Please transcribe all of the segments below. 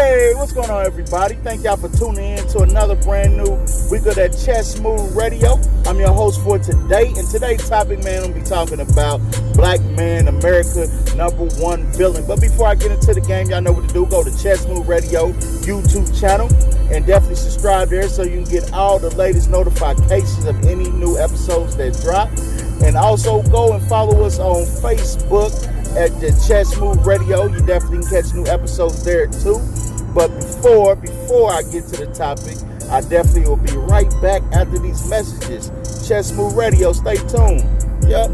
Hey, what's going on, everybody? Thank y'all for tuning in to another brand new week of that Chessmove Radio. I'm your host for today, and today's topic, man, I'm going to be talking about Black Man, America, #1 villain. But before I get into the game, y'all know what to do. Go to Chessmove Radio YouTube channel and definitely subscribe there so you can get all the latest notifications of any new episodes that drop. And also go and follow us on Facebook at the Chessmove Radio. You definitely can catch new episodes there too. But before I get to the topic, I definitely will be right back after these messages. Chessmove Radio, stay tuned. Yep.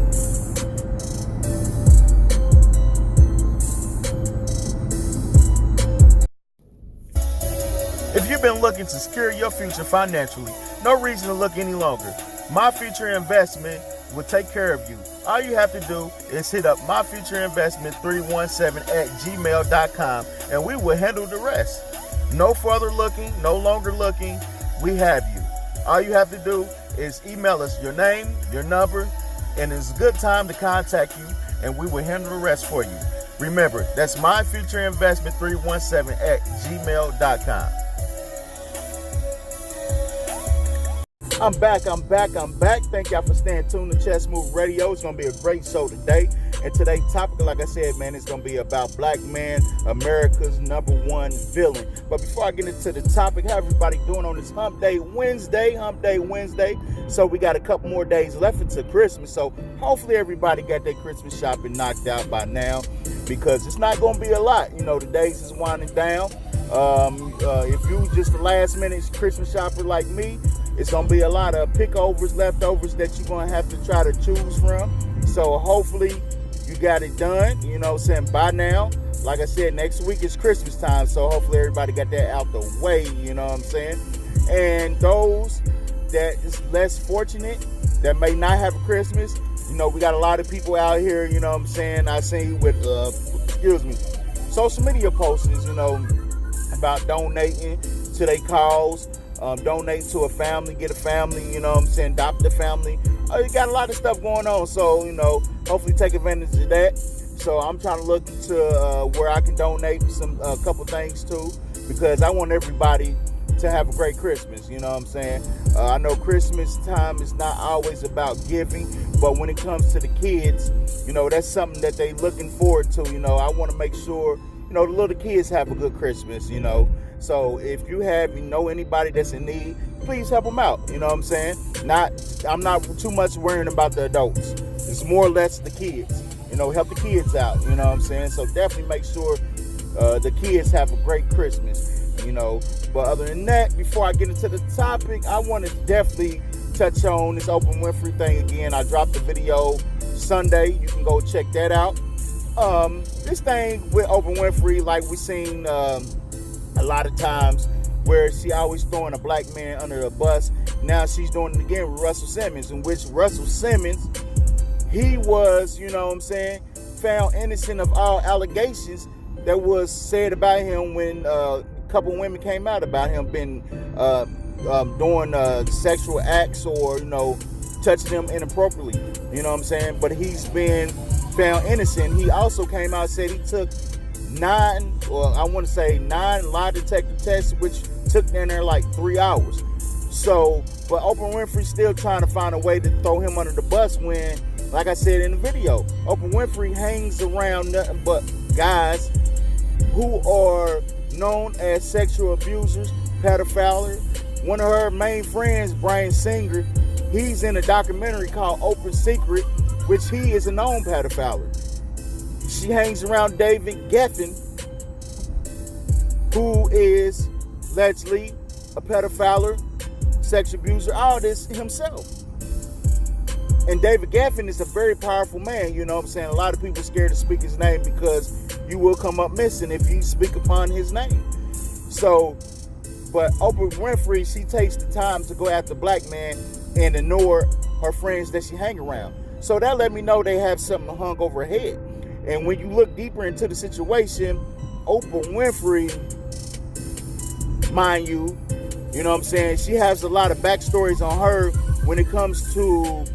If you've been looking to secure your future financially, no reason to look any longer. My Future Investment will take care of you. All you have to do is hit up myfutureinvestment317@gmail.com and we will handle the rest. No further looking, no longer looking, we have you. All you have to do is email us your name, your number, and it's a good time to contact you and we will handle the rest for you. Remember, that's myfutureinvestment317@gmail.com. I'm back. Thank y'all for staying tuned to Chessmove Radio. It's going to be a great show today. And today's topic, like I said, man, it's going to be about Black Man, America's #1 villain. But before I get into the topic, how everybody doing on this Hump Day Wednesday? So we got a couple more days left until Christmas. So hopefully everybody got their Christmas shopping knocked out by now, because it's not going to be a lot. You know, the days is winding down. If you just a last minute Christmas shopper like me, it's going to be a lot of pickovers, leftovers that you're going to have to try to choose from. So hopefully you got it done, you know what I'm saying, by now. Like I said, next week is Christmas time, so hopefully everybody got that out the way, you know what I'm saying. And those that is less fortunate, that may not have a Christmas, you know, we got a lot of people out here, you know what I'm saying, I see with, social media postings, you know, about donating to their cause. Donate to a family, get a family, you know what I'm saying, adopt a family. You got a lot of stuff going on, so, you know, hopefully take advantage of that. So I'm trying to look into where I can donate a couple things too, because I want everybody to have a great Christmas, you know what I'm saying. I know Christmas time is not always about giving, but when it comes to the kids, you know, that's something that they looking forward to. You know, I want to make sure, you know, the little kids have a good Christmas, you know. So if you know anybody that's in need, please help them out. You know what I'm saying? I'm not too much worrying about the adults. It's more or less the kids. You know, help the kids out. You know what I'm saying? So definitely make sure the kids have a great Christmas. You know, but other than that, before I get into the topic, I want to definitely touch on this Oprah Winfrey thing again. I dropped the video Sunday. You can go check that out. This thing with Oprah Winfrey, like we've seen a lot of times, where she always throwing a black man under a bus. Now she's doing it again with Russell Simmons, in which Russell Simmons, he was, you know what I'm saying, found innocent of all allegations that was said about him when a couple women came out about him being doing sexual acts or, you know, touching them inappropriately. You know what I'm saying? But he's been found innocent. He also came out and said he took 9 lie detector tests, which took down there like 3 hours. So, but Oprah Winfrey still trying to find a way to throw him under the bus when, like I said in the video, Oprah Winfrey hangs around nothing but guys who are known as sexual abusers, pedophiles. One of her main friends, Bryan Singer, he's in a documentary called Oprah's Secret, which he is a known pedophile. She hangs around David Geffen, who is allegedly a pedophile, sexual abuser, all this himself. And David Geffen is a very powerful man, you know what I'm saying? A lot of people are scared to speak his name because you will come up missing if you speak upon his name. So, but Oprah Winfrey, she takes the time to go after black men and ignore her friends that she hang around. So that let me know they have something hung over her head. And when you look deeper into the situation, Oprah Winfrey, mind you, you know what I'm saying, she has a lot of backstories on her when it comes to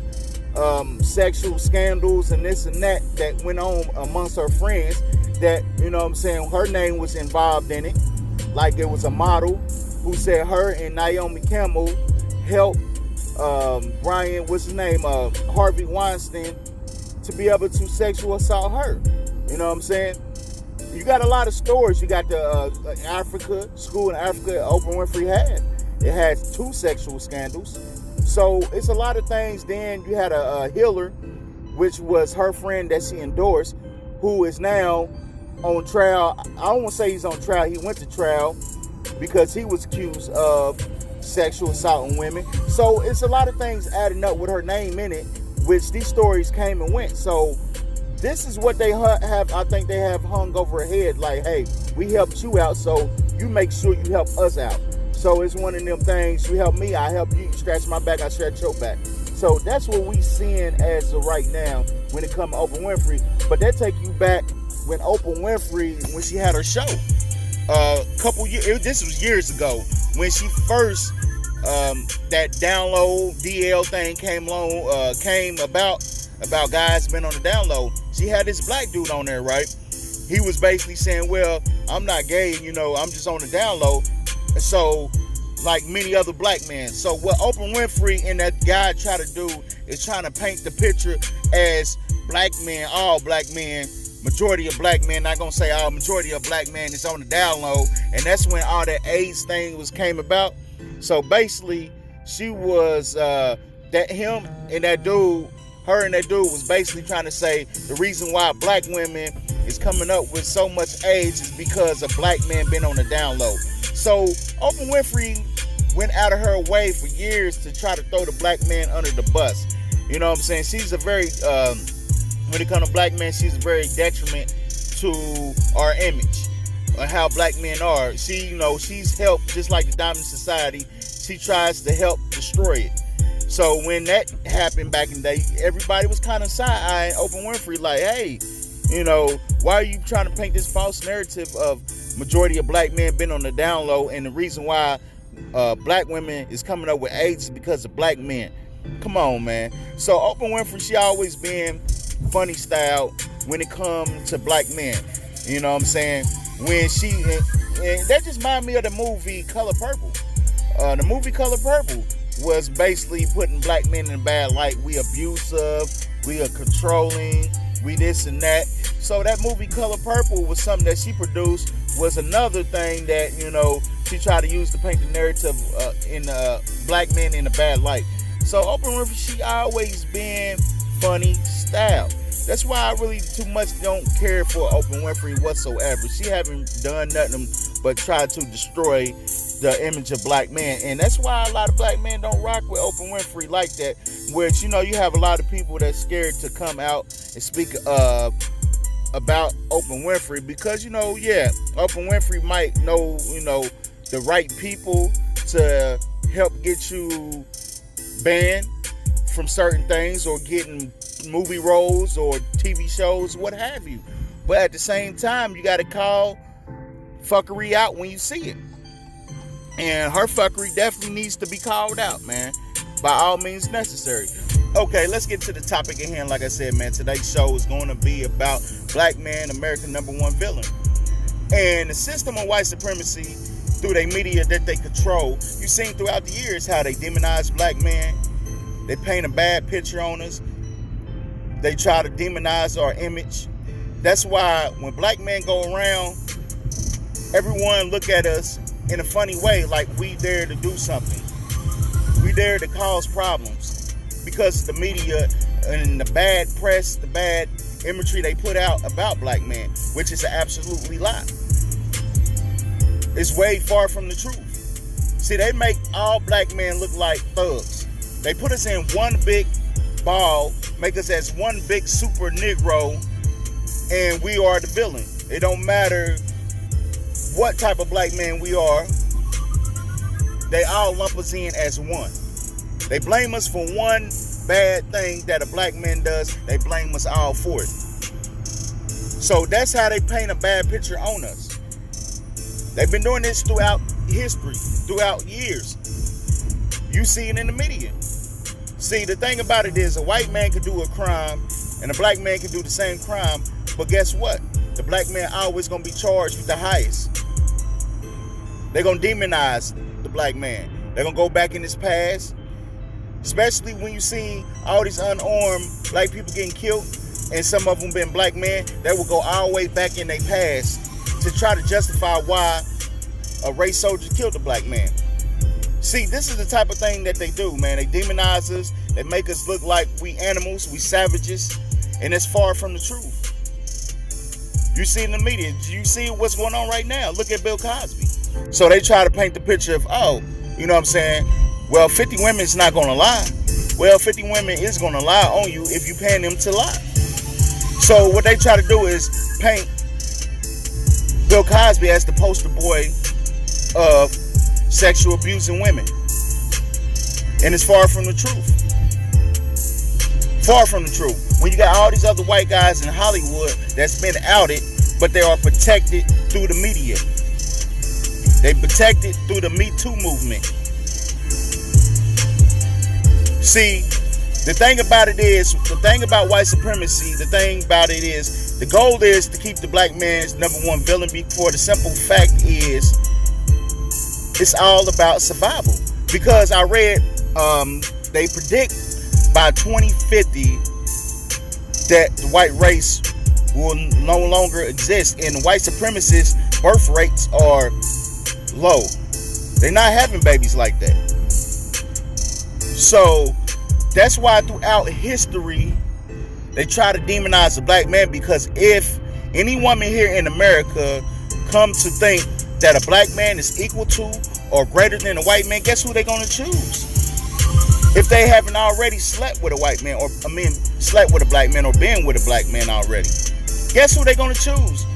sexual scandals and this and that went on amongst her friends that, you know what I'm saying, her name was involved in it. Like it was a model who said her and Naomi Campbell helped Brian, what's his name, Harvey Weinstein, to be able to sexual assault her. You know what I'm saying? You got a lot of stories. You got the Africa, school in Africa, Oprah Winfrey had. It has 2 sexual scandals. So it's a lot of things. Then you had a healer, which was her friend that she endorsed, who is now on trial. I don't want to say he's on trial. He went to trial because he was accused of sexual assault on women. So it's a lot of things adding up with her name in it, which these stories came and went. So this is what they have, I think they have hung over her head, like, hey, we helped you out, so you make sure you help us out. So it's one of them things, you help me, I help you, you scratch my back, I scratch your back. So that's what we seeing as of right now when it comes to Oprah Winfrey. But that take you back when Oprah Winfrey, when she had her show, couple years, this was years ago, when she first, that download DL thing came about guys been on the download. She had this black dude on there, right? He was basically saying, well, I'm not gay, you know, I'm just on the download. So, like many other black men. So what Oprah Winfrey and that guy try to do is trying to paint the picture as black men, all black men, majority of black men, not gonna say all, majority of black men is on the download. And that's when all that AIDS thing came about. So basically, she was, that him and that dude, her and that dude was basically trying to say the reason why black women is coming up with so much AIDS is because of black men being on the download. So Oprah Winfrey went out of her way for years to try to throw the black man under the bus. You know what I'm saying? She's a very, when it comes to black men, she's a very detriment to our image or how black men are. She, you know, she's helped, just like the Diamond Society, she tries to help destroy it. So when that happened back in the day, everybody was kind of side-eyeing Oprah Winfrey like, hey, you know, why are you trying to paint this false narrative of majority of black men been on the down low, and the reason why black women is coming up with AIDS is because of black men? Come on, man. So Oprah Winfrey, she always been funny style when it comes to black men. You know what I'm saying? When she, and that just reminded me of the movie Color Purple. The movie Color Purple was basically putting black men in a bad light. We abusive, we are controlling, we this and that. So that movie Color Purple was something that she produced, was another thing that, you know, she tried to use to paint the narrative in black men in a bad light. So Oprah Winfrey, she always been funny style. That's why I really too much don't care for Oprah Winfrey whatsoever. She haven't done nothing but try to destroy the image of black men. And that's why a lot of black men don't rock with Oprah Winfrey like that. Which, you know, you have a lot of people that's scared to come out and speak about Oprah Winfrey because, you know, yeah, Oprah Winfrey might know, you know, the right people to help get you banned from certain things or getting movie roles or TV shows, what have you. But at the same time, you got to call fuckery out when you see it. And her fuckery definitely needs to be called out, man, by all means necessary. Okay, let's get to the topic at hand. Like I said, man, today's show is going to be about black man, America's #1 villain. And the system of white supremacy through their media that they control. You've seen throughout the years how they demonize black men. They paint a bad picture on us. They try to demonize our image. That's why when black men go around, everyone look at us in a funny way, like we there to do something. We there to cause problems because the media and the bad press, the bad imagery they put out about black men, which is an absolutely lie. It's way far from the truth. See, they make all black men look like thugs. They put us in one big ball, make us as one big super Negro, and we are the villain. It don't matter what type of black man we are, they all lump us in as one. They blame us for one bad thing that a black man does, they blame us all for it. So that's how they paint a bad picture on us. They've been doing this throughout history, throughout years. You see it in the media. See, the thing about it is a white man can do a crime and a black man can do the same crime, but guess what? The black man always gonna be charged with the highest. They're going to demonize the black man. They're going to go back in his past, especially when you see all these unarmed black people getting killed, and some of them been black men. They will go all the way back in their past to try to justify why a race soldier killed a black man. See, this is the type of thing that they do, man. They demonize us. They make us look like we animals, we savages, and it's far from the truth. You see in the media, you see what's going on right now. Look at Bill Cosby. So they try to paint the picture of, oh, you know what I'm saying? Well, 50 women is not going to lie. Well, 50 women is going to lie on you if you paying them to lie. So what they try to do is paint Bill Cosby as the poster boy of sexual abusing women. And it's far from the truth. Far from the truth. When you got all these other white guys in Hollywood that's been outed, but they are protected through the media. They protected through the Me Too movement. See, the thing about it is, the thing about white supremacy, the thing about it is, the goal is to keep the black man's number one villain before the simple fact is, it's all about survival. Because I read, they predict by 2050 that the white race will no longer exist, and the white supremacist birth rates are low. They're not having babies like that. So that's why throughout history they try to demonize the black man, because if any woman here in America come to think that a black man is equal to or greater than a white man, guess who they're going to choose? If they haven't already slept with a white man, or slept with a black man, or been with a black man already, guess who they're going to choose?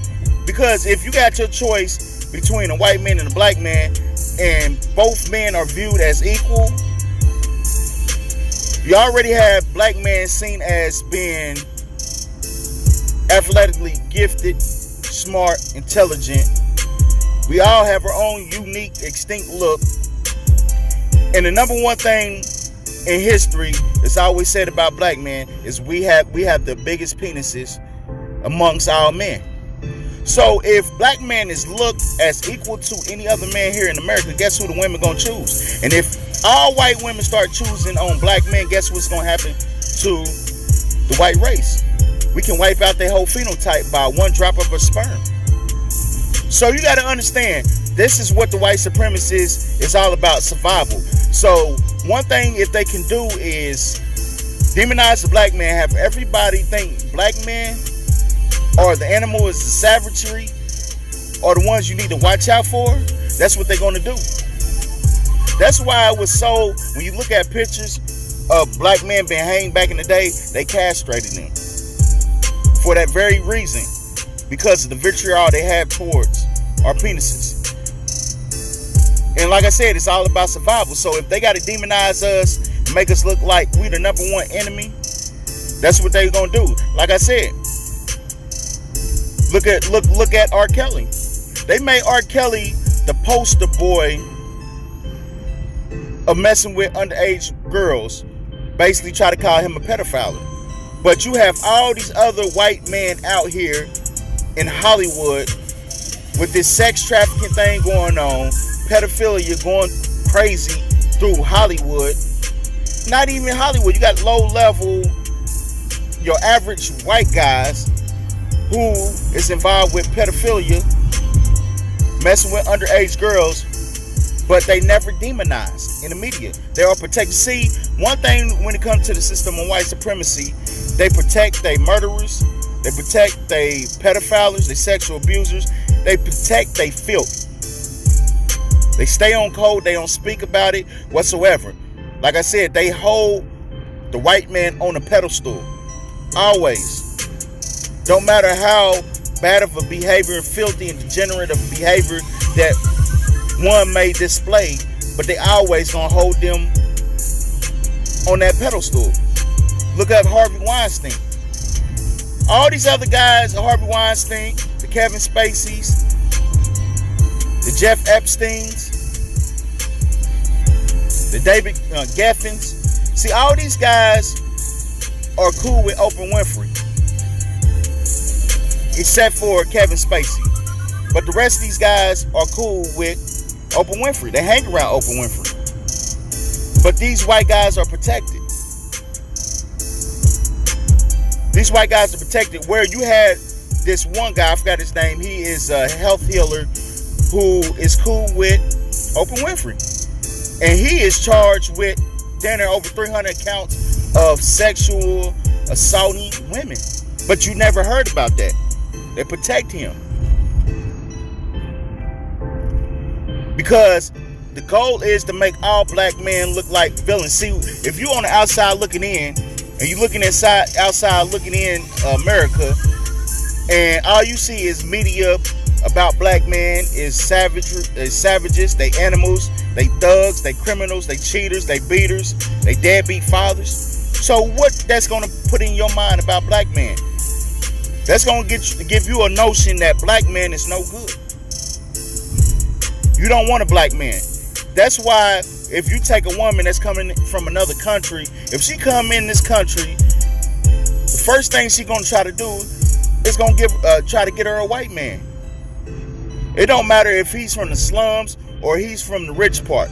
Because if you got your choice between a white man and a black man, and both men are viewed as equal, you already have black men seen as being athletically gifted, smart, intelligent. We all have our own unique, distinct look. And the number one thing in history that's always said about black men is we have the biggest penises amongst all men. So if black man is looked as equal to any other man here in America, guess who the women gonna choose? And if all white women start choosing on black men, guess what's gonna happen to the white race? We can wipe out their whole phenotype by one drop of a sperm. So you got to understand, this is what the white supremacist is all about, survival. So one thing if they can do is demonize the black man, have everybody think black men or the animal is the savagery or the ones you need to watch out for. That's what they're going to do. That's why it was so, when you look at pictures of black men being hanged back in the day, they castrated them for that very reason, because of the vitriol they have towards our penises. And like I said, it's all about survival. So if they got to demonize us, make us look like we the number one enemy, that's what they're gonna do. Like I said, look at R. Kelly. They made R. Kelly the poster boy of messing with underage girls, basically try to call him a pedophile. But you have all these other white men out here in Hollywood with this sex trafficking thing going on, pedophilia going crazy through Hollywood. Not even Hollywood, you got low level, your average white guys who is involved with pedophilia, messing with underage girls, but they never demonized in the media. They are protected. See, one thing when it comes to the system of white supremacy, they protect their murderers, they protect their pedophiles, their sexual abusers, they protect their filth. They stay on code, they don't speak about it whatsoever. Like I said, they hold the white man on a pedestal. Always. Don't matter how bad of a behavior and filthy and degenerate of behavior that one may display, but they always gonna hold them on that pedestal. Look at Harvey Weinstein. All these other guys, Harvey Weinstein, the Kevin Spaceys, the Jeff Epsteins, the David Geffens. See, all these guys are cool with Oprah Winfrey, except for Kevin Spacey. But the rest of these guys are cool with Oprah Winfrey. They hang around Oprah Winfrey. But these white guys are protected. These white guys are protected. Where you had this one guy, I forgot his name, he is a health healer who is cool with Oprah Winfrey. And he is charged with over 300 counts of sexual assaulting women. But you never heard about that. They protect him. Because the goal is to make all black men look like villains. See, if you on the outside looking in, and you looking outside looking in America, and all you see is media about black men is savages, they animals, they thugs, they criminals, they cheaters, they beaters, they deadbeat fathers. So what that's gonna put in your mind about black men? That's gonna give you a notion that black man is no good. You don't want a black man. That's why if you take a woman that's coming from another country, if she come in this country, the first thing she gonna try to do is gonna try to get her a white man. It don't matter if he's from the slums or he's from the rich part.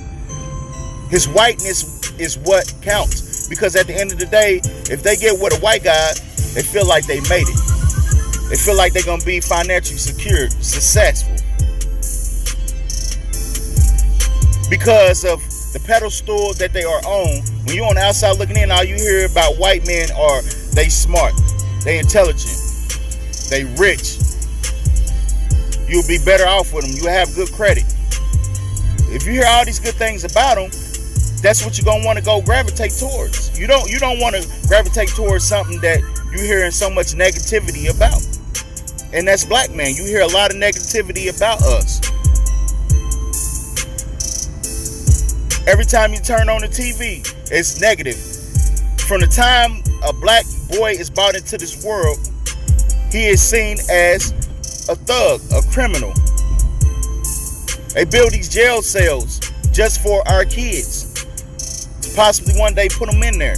His whiteness is what counts. Because at the end of the day, if they get with a white guy, they feel like they made it. They feel like they're gonna be financially secure, successful. Because of the pedestal that they are on. When you're on the outside looking in, all you hear about white men are they smart, they intelligent, they rich. You'll be better off with them. You have good credit. If you hear all these good things about them, that's what you're gonna want to go gravitate towards. You don't want to gravitate towards something that you're hearing so much negativity about. And that's black men. You hear a lot of negativity about us. Every time you turn on the TV, it's negative. From the time a black boy is brought into this world, he is seen as a thug, a criminal. They build these jail cells just for our kids to possibly one day put them in there.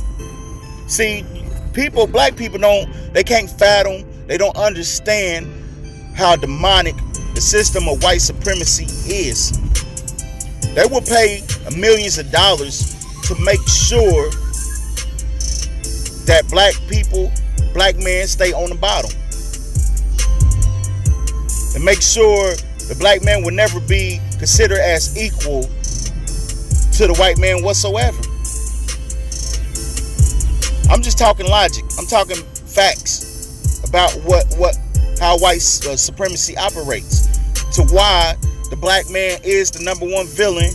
See, black people they can't fathom, they don't understand how demonic the system of white supremacy is. They will pay millions of dollars to make sure that black men stay on the bottom. And make sure the black man will never be considered as equal to the white man whatsoever. I'm just talking logic. I'm talking facts about how white supremacy operates, to why the black man is the number one villain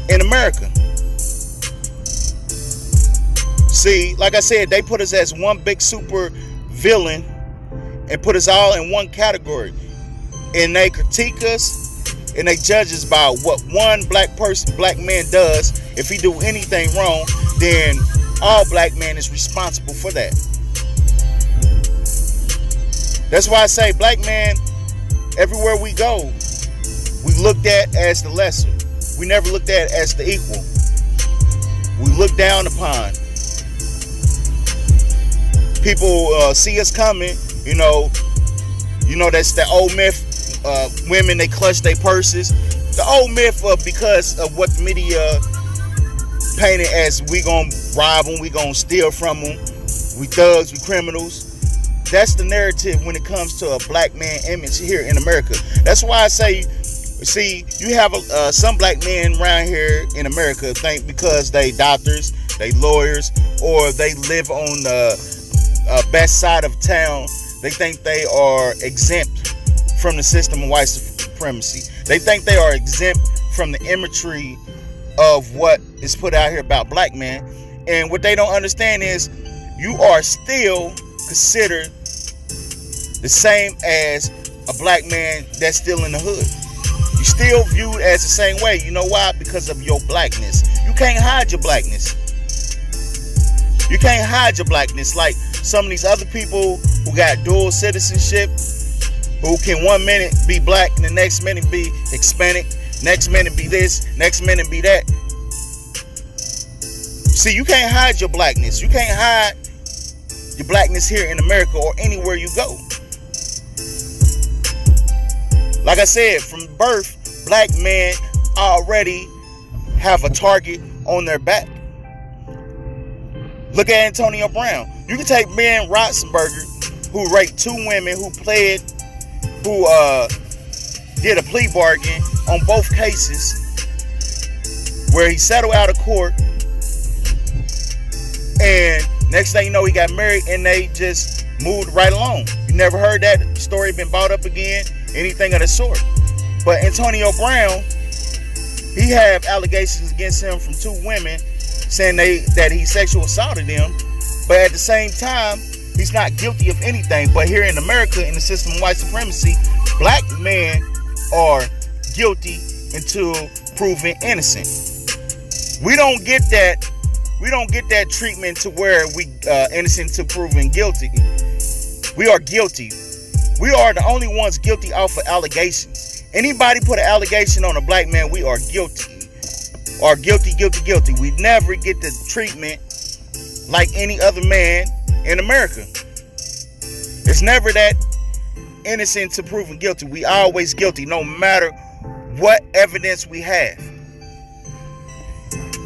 in America. See, like I said, they put us as one big super villain and put us all in one category. And they critique us and they judge us by what one black man does. If he do anything wrong, then all black men is responsible for that. That's why I say black man, everywhere we go, we looked at as the lesser. We never looked at as the equal. We looked down upon. People see us coming, you know, that's the old myth. Women, they clutch their purses. The old myth of because of what the media painted as we gonna rob them, we gonna steal from them, we thugs, we criminals. That's the narrative when it comes to a black man image here in America. That's why I say, see, you have some black men around here in America think because they doctors, they lawyers, or they live on the best side of town, they think they are exempt from the system of white supremacy. They think they are exempt from the imagery of what is put out here about black men. And what they don't understand is you are still considered the same as a black man that's still in the hood. You're still viewed as the same way. You know why? Because of your blackness. You can't hide your blackness. You can't hide your blackness like some of these other people who got dual citizenship, who can 1 minute be black and the next minute be Hispanic, next minute be this, next minute be that. See, you can't hide your blackness. You can't hide your blackness here in America or anywhere you go. Like I said, from birth, black men already have a target on their back. Look at Antonio Brown. You can take Ben Roethlisberger, who raped 2 women, who did a plea bargain on both cases, where he settled out of court, and next thing you know, he got married and they just moved right along. You never heard that story been brought up again, anything of the sort. But Antonio Brown, he have allegations against him from 2 women saying that he sexual assaulted them, but at the same time, he's not guilty of anything. But here in America, in the system of white supremacy, black men are guilty until proven innocent. We don't get that treatment to where we innocent to proven guilty. We are guilty. We are the only ones guilty off of allegations. Anybody put an allegation on a black man, we are guilty. Or guilty. We never get the treatment like any other man in America. It's never that innocent to proven guilty. We always guilty, no matter what evidence we have.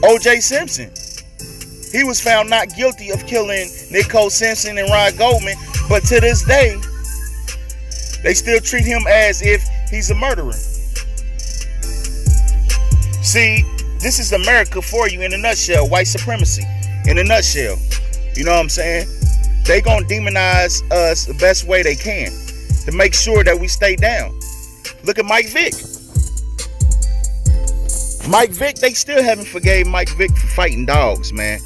O.J. Simpson, he was found not guilty of killing Nicole Simpson and Ron Goldman, but to this day, they still treat him as if he's a murderer. See, this is America for you in a nutshell. White supremacy in a nutshell. You know what I'm saying? They gonna demonize us the best way they can to make sure that we stay down. Look at Mike Vick. Mike Vick, they still haven't forgave Mike Vick for fighting dogs, man.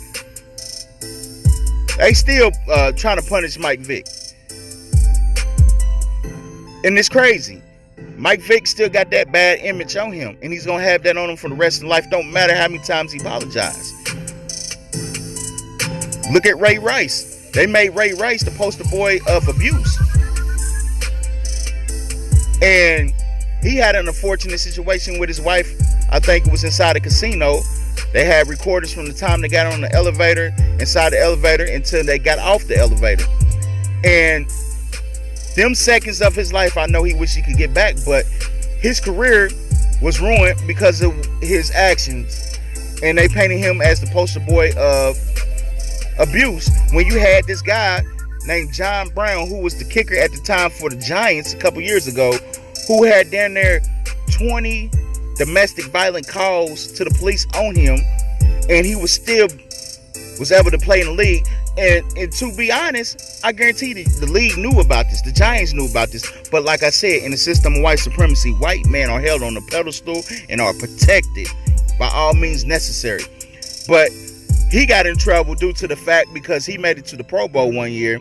They still trying to punish Mike Vick. And it's crazy. Mike Vick still got that bad image on him, and he's going to have that on him for the rest of life. Don't matter how many times he apologized. Look at Ray Rice. They made Ray Rice the poster boy of abuse. And he had an unfortunate situation with his wife. I think it was inside a casino. They had recorders from the time they got on the elevator, inside the elevator, until they got off the elevator. And them seconds of his life, I know he wished he could get back, but his career was ruined because of his actions. And they painted him as the poster boy of abuse, when you had this guy named John Brown, who was the kicker at the time for the Giants a couple years ago, who had down there 20 domestic violent calls to the police on him, and he was able to play in the league. And to be honest, I guarantee the league knew about this. The Giants knew about this. But like I said, in the system of white supremacy, white men are held on the pedestal and are protected by all means necessary. But he got in trouble due to the fact because he made it to the Pro Bowl one year,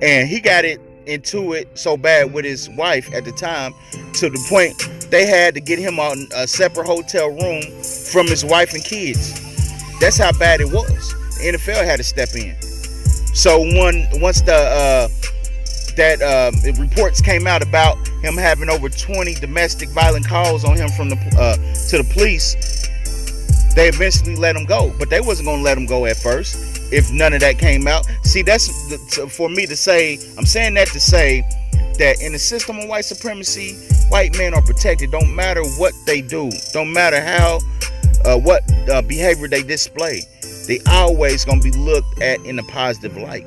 and he got into it so bad with his wife at the time, to the point they had to get him on a separate hotel room from his wife and kids. That's how bad it was. The NFL had to step in. So once the reports came out about him having over 20 domestic violent calls on him from the to the police, they eventually let him go. But they wasn't gonna let him go at first if none of that came out. See, that's for me to say. I'm saying that to say that in the system of white supremacy, white men are protected. Don't matter what they do. Don't matter how what behavior they display. They always gonna be looked at in a positive light.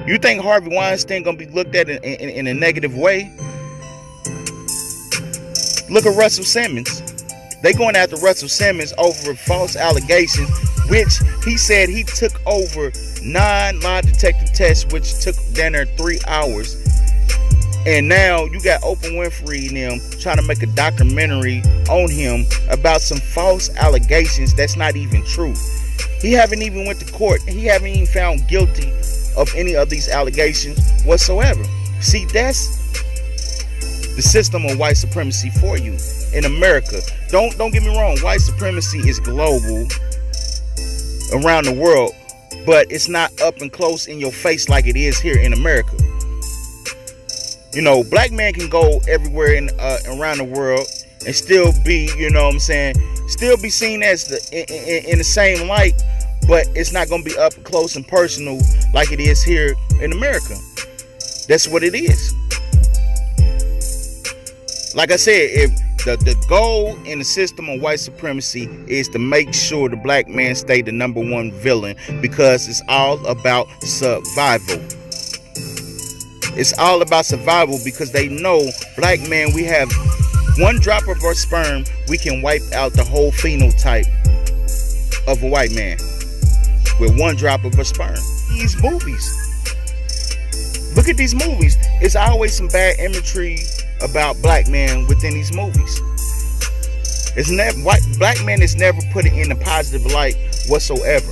You think Harvey Weinstein gonna be looked at in a negative way? Look at Russell Simmons. They going after Russell Simmons over false allegations, which he said he took over 9 lie detector tests, which took down there 3 hours. And now you got Oprah Winfrey and them trying to make a documentary on him about some false allegations that's not even true. He haven't even went to court. He haven't even found guilty of any of these allegations whatsoever. See, that's the system of white supremacy for you in America. Don't get me wrong. White supremacy is global around the world, but it's not up and close in your face like it is here in America. You know, black men can go everywhere around the world and still be, you know what I'm saying, still be seen as in the same light, but it's not going to be up close and personal like it is here in America. That's what it is. Like I said, if The goal in the system of white supremacy is to make sure the black man stay the number one villain, because it's all about survival. It's all about survival, because they know, black man, we have one drop of our sperm, we can wipe out the whole phenotype of a white man with one drop of a sperm. These movies, look at these movies. It's always some bad imagery about black men within these movies. It's never black man is never put in a positive light whatsoever.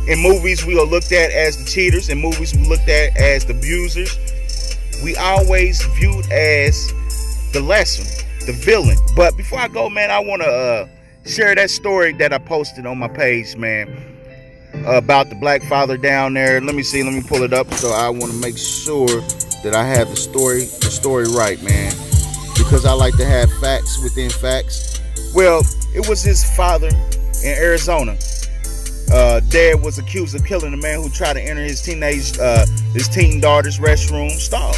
In movies, we are looked at as the cheaters. In movies, we looked at as the abusers. We always viewed as the lesser, the villain. But before I go, man, I want to share that story that I posted on my page, man, about the black father down there. Let me pull it up. So I want to make sure that I have the story right, man, because I like to have facts within facts. Well, it was his father in Arizona. Dad was accused of killing a man who tried to enter his teen daughter's restroom stall.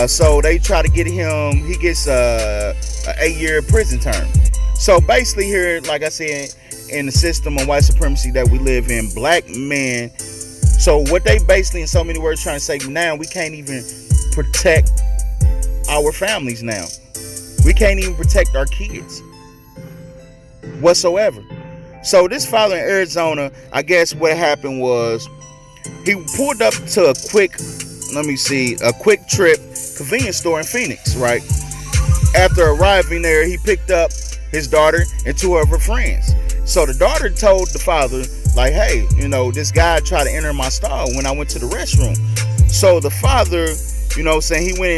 So they try to get him. He gets an 8-year prison term. So basically here, like I said, in the system of white supremacy that we live in, black men. So what they basically, in so many words, trying to say, now we can't even protect our families now. We can't even protect our kids whatsoever. So this father in Arizona, I guess what happened was he pulled up to a quick trip convenience store in Phoenix, right? After arriving there, he picked up his daughter and 2 of her friends. So the daughter told the father, like, hey, this guy tried to enter my stall when I went to the restroom. So the father, he went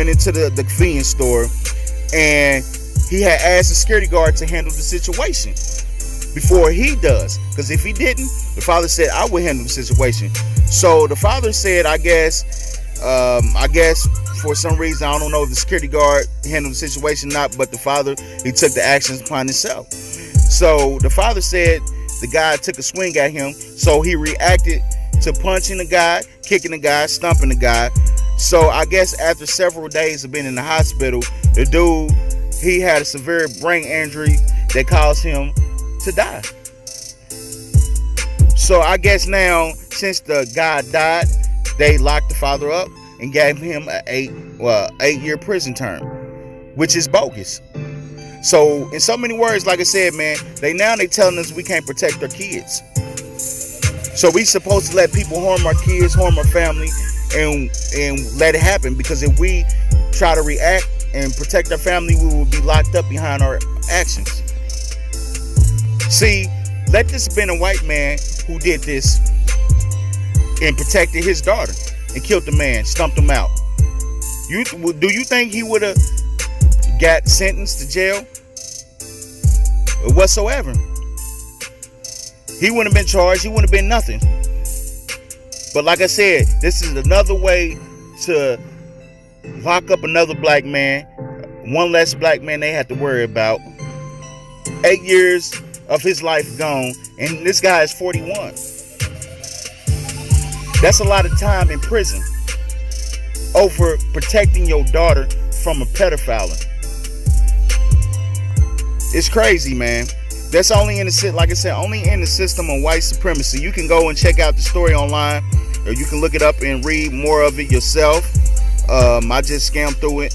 into the convenience store, and he had asked the security guard to handle the situation before he does. Because if he didn't, the father said, I would handle the situation. So the father said, I guess for some reason, I don't know if the security guard handled the situation or not, but the father, he took the actions upon himself. So the father said the guy took a swing at him, so he reacted to punching the guy, kicking the guy, stomping the guy. So I guess after several days of being in the hospital, the dude, he had a severe brain injury that caused him to die. So I guess now, since the guy died, they locked the father up and gave him an 8-year prison term, which is bogus. So in so many words, like I said, man, they telling us we can't protect our kids. So we supposed to let people harm our kids, harm our family, and let it happen, because if we try to react and protect our family, we will be locked up behind our actions. See, let this have been a white man who did this and protected his daughter and killed the man, stumped him out. Do you think he would have got sentenced to jail or whatsoever? He wouldn't have been charged. He wouldn't have been nothing. But like I said, this is another way to lock up another black man, one less black man they have to worry about. 8 years of his life gone, and this guy is 41. That's a lot of time in prison over protecting your daughter from a pedophile. It's crazy, man. That's only in the, like I said, only in the system of white supremacy. You can go and check out the story online, or you can look it up and read more of it yourself. I just skimmed through it,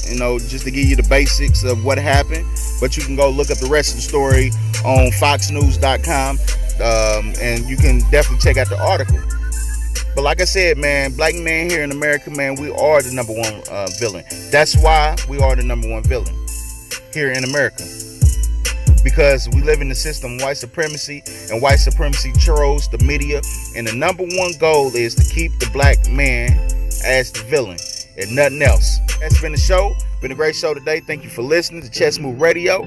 just to give you the basics of what happened. But you can go look up the rest of the story on foxnews.com, and you can definitely check out the article. But like I said, man, black men here in America, man, we are the number one villain. That's why we are the number one villain here in America. Because we live in the system of white supremacy, and white supremacy controls the media, and the number one goal is to keep the black man as the villain and nothing else. That's been the show. Been a great show today. Thank you for listening to Chessmove Radio.